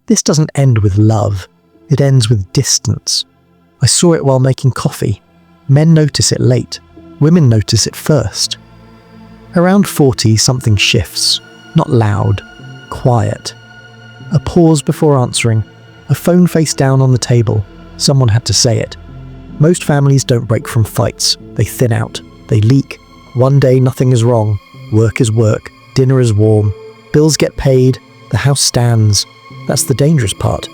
This doesn't end with love. It ends with distance. I saw it while making coffee. Men notice it late. Women notice it first. Around 40, something shifts. Not loud. Quiet. A pause before answering. A phone face down on the table. Someone had to say it. Most families don't break from fights. They thin out. They leak. One day nothing is wrong. Work is work. Dinner is warm. Bills get paid. The house stands. That's the dangerous part.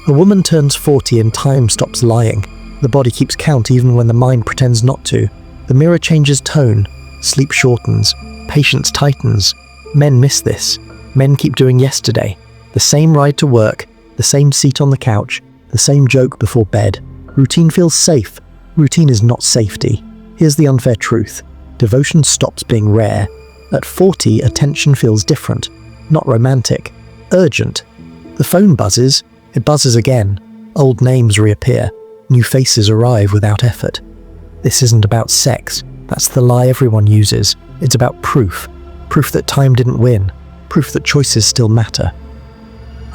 A woman turns 40 and time stops lying. The body keeps count even when the mind pretends not to. The mirror changes tone. Sleep shortens. Patience tightens. Men miss this. Men keep doing yesterday. The same ride to work. The same seat on the couch. The same joke before bed. Routine feels safe. Routine is not safety. Here's the unfair truth. Devotion stops being rare. At 40, attention feels different. Not romantic. Urgent. The phone buzzes. It buzzes again. Old names reappear. New faces arrive without effort. This isn't about sex. That's the lie everyone uses. It's about proof. Proof that time didn't win. Proof that choices still matter.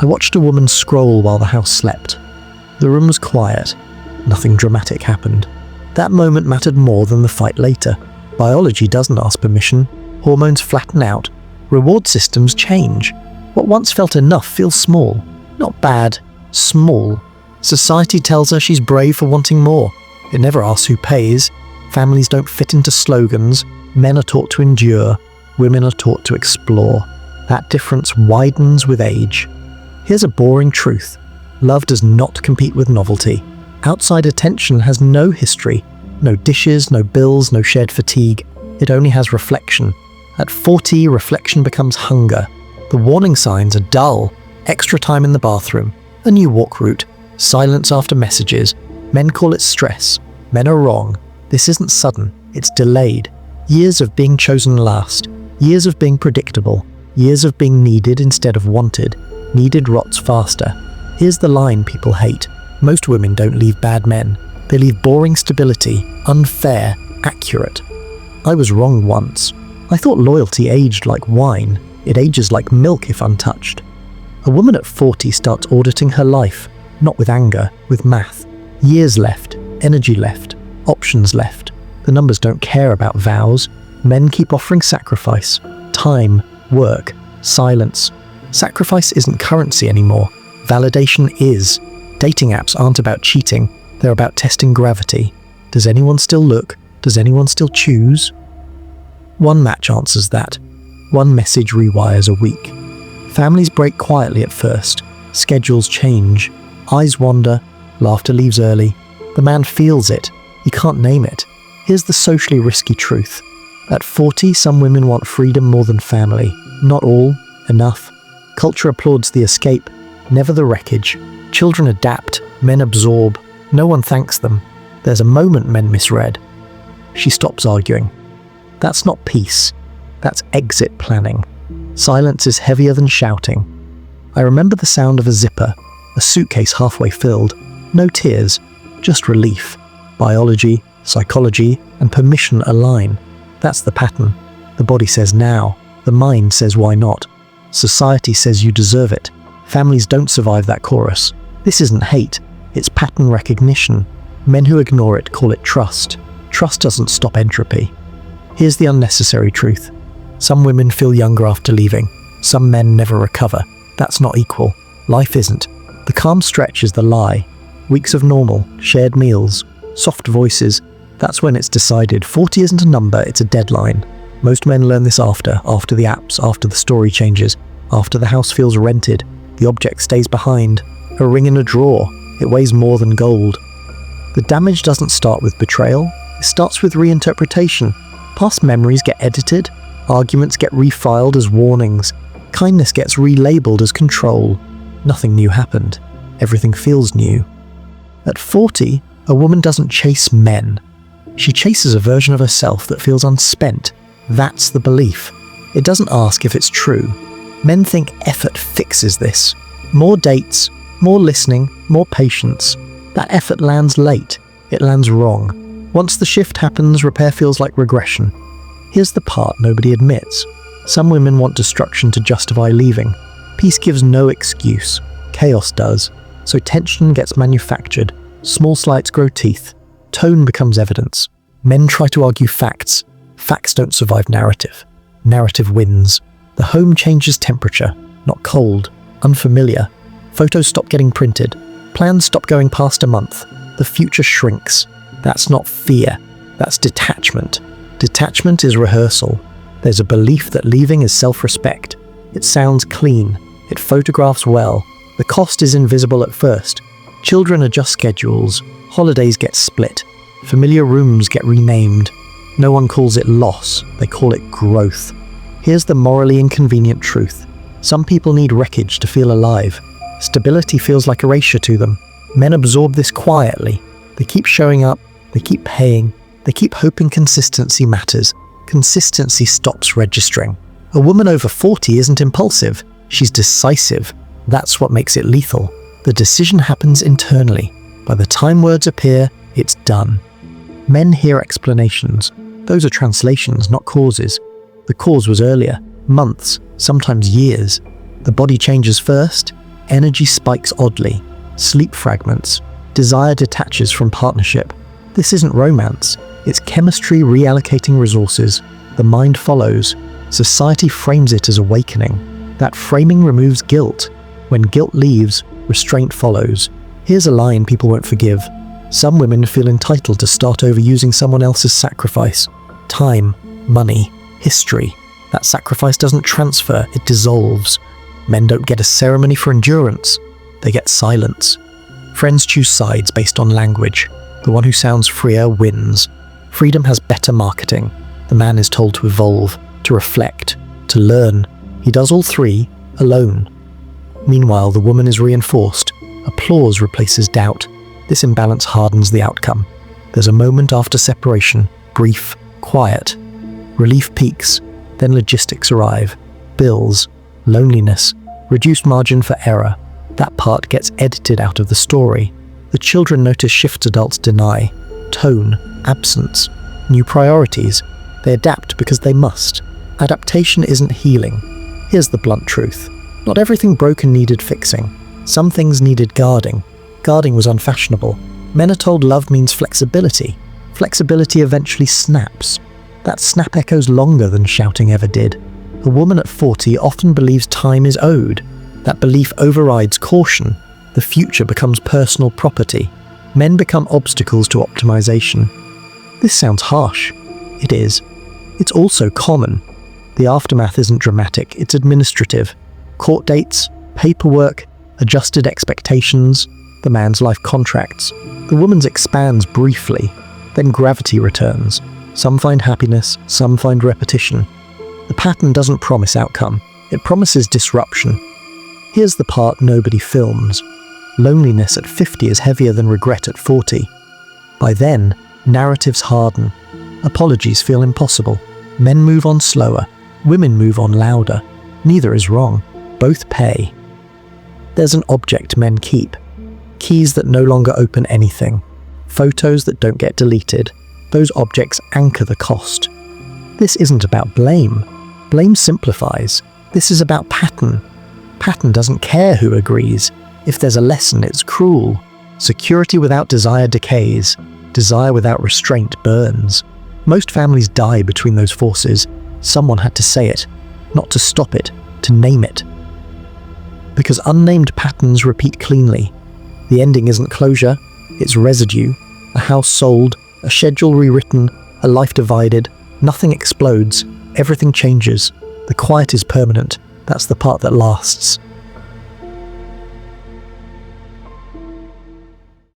I watched a woman scroll while the house slept. The room was quiet. Nothing dramatic happened. That moment mattered more than the fight later. Biology doesn't ask permission. Hormones flatten out. Reward systems change. What once felt enough feels small. Not bad. Small. Society tells her she's brave for wanting more. It never asks who pays. Families don't fit into slogans. Men are taught to endure. Women are taught to explore. That difference widens with age. Here's a boring truth. Love does not compete with novelty. Outside attention has no history. No dishes, no bills, no shared fatigue. It only has reflection. At 40, reflection becomes hunger. The warning signs are dull. Extra time in the bathroom. A new walk route. Silence after messages. Men call it stress. Men are wrong. This isn't sudden. It's delayed. Years of being chosen last. Years of being predictable. Years of being needed instead of wanted. Needed rots faster. Here's the line people hate. Most women don't leave bad men. They leave boring stability, unfair, accurate. I was wrong once. I thought loyalty aged like wine. It ages like milk if untouched. A woman at 40 starts auditing her life, not with anger, with math. Years left, energy left, options left. The numbers don't care about vows. Men keep offering sacrifice, time, work, silence. Sacrifice isn't currency anymore. Validation is. Dating apps aren't about cheating. They're about testing gravity. Does anyone still look? Does anyone still choose? One match answers that. One message rewires a week. Families break quietly at first. Schedules change. Eyes wander. Laughter leaves early. The man feels it. He can't name it. Here's the socially risky truth. At 40, some women want freedom more than family. Not all. Enough. Culture applauds the escape, never the wreckage. Children adapt. Men absorb. No one thanks them. There's a moment men misread. She stops arguing. That's not peace. That's exit planning. Silence is heavier than shouting. I remember the sound of a zipper, a suitcase halfway filled. No tears, just relief. Biology, psychology, and permission align. That's the pattern. The body says now. The mind says why not. Society says you deserve it. Families don't survive that chorus. This isn't hate. It's pattern recognition. Men who ignore it call it trust. Trust doesn't stop entropy. Here's the unnecessary truth. Some women feel younger after leaving. Some men never recover. That's not equal. Life isn't. The calm stretch is the lie. Weeks of normal, shared meals, soft voices. That's when it's decided 40 isn't a number, it's a deadline. Most men learn this after the apps, after the story changes, after the house feels rented, the object stays behind. A ring in a drawer. It weighs more than gold. The damage doesn't start with betrayal. It starts with reinterpretation. Past memories get edited. Arguments get refiled as warnings. Kindness gets relabeled as control. Nothing new happened. Everything feels new. At 40, a woman doesn't chase men. She chases a version of herself that feels unspent. That's the belief. It doesn't ask if it's true. Men think effort fixes this. More dates, more listening, more patience. That effort lands late. It lands wrong. Once the shift happens, repair feels like regression. Here's the part nobody admits. Some women want destruction to justify leaving. Peace gives no excuse. chaos does. So tension gets manufactured, small slights grow teeth, tone becomes evidence. Men try to argue facts. Facts don't survive narrative. Narrative wins. The home changes temperature, not cold, unfamiliar. Photos stop getting printed. Plans stop going past a month. The future shrinks. That's not fear. That's detachment. Detachment is rehearsal. There's a belief that leaving is self-respect. It sounds clean. It photographs well. The cost is invisible at first. Children adjust schedules. Holidays get split. Familiar rooms get renamed. No one calls it loss. They call it growth. Here's the morally inconvenient truth. Some people need wreckage to feel alive. Stability feels like erasure to them. Men absorb this quietly. They keep showing up. They keep paying. They keep hoping consistency matters. Consistency stops registering. A woman over 40 isn't impulsive. She's decisive. That's what makes it lethal. The decision happens internally. By the time words appear, it's done. Men hear explanations. Those are translations, not causes. The cause was earlier, months, sometimes years. The body changes first. Energy spikes oddly. Sleep fragments. Desire detaches from partnership. This isn't romance. It's chemistry reallocating resources. The mind follows. Society frames it as awakening. That framing removes guilt. When guilt leaves, restraint follows. Here's a line people won't forgive. Some women feel entitled to start over using someone else's sacrifice. Time, money, history. That sacrifice doesn't transfer, it dissolves. Men don't get a ceremony for endurance. They get silence. Friends choose sides based on language. The one who sounds freer wins. Freedom has better marketing. The man is told to evolve, to reflect, to learn. He does all three, alone. Meanwhile, the woman is reinforced. Applause replaces doubt. This imbalance hardens the outcome. There's a moment after separation, brief, quiet. Relief peaks, then logistics arrive. Bills, loneliness, reduced margin for error. That part gets edited out of the story. The children notice shifts adults deny. Tone, absence, new priorities. They adapt because they must. Adaptation isn't healing. Here's the blunt truth. Not everything broken needed fixing. Some things needed guarding. Guarding was unfashionable. Men are told love means flexibility. Flexibility eventually snaps. That snap echoes longer than shouting ever did. A woman at 40 often believes time is owed. That belief overrides caution. The future becomes personal property. Men become obstacles to optimization. This sounds harsh. It is. It's also common. The aftermath isn't dramatic, it's administrative. Court dates, paperwork, adjusted expectations, the man's life contracts. The woman's expands briefly, then gravity returns. Some find happiness, some find repetition. The pattern doesn't promise outcome, it promises disruption. Here's the part nobody films. Loneliness at 50 is heavier than regret at 40. By then, narratives harden. Apologies feel impossible. Men move on slower, women move on louder. Neither is wrong, both pay. There's an object men keep. Keys that no longer open anything. Photos that don't get deleted. Those objects anchor the cost. This isn't about blame. Blame simplifies. This is about pattern. Pattern doesn't care who agrees. If there's a lesson, it's cruel. Security without desire decays. Desire without restraint burns. Most families die between those forces. Someone had to say it, not to stop it, to name it. Because unnamed patterns repeat cleanly. The ending isn't closure, it's residue. A house sold, a schedule rewritten, a life divided. Nothing explodes, everything changes. The quiet is permanent. That's the part that lasts.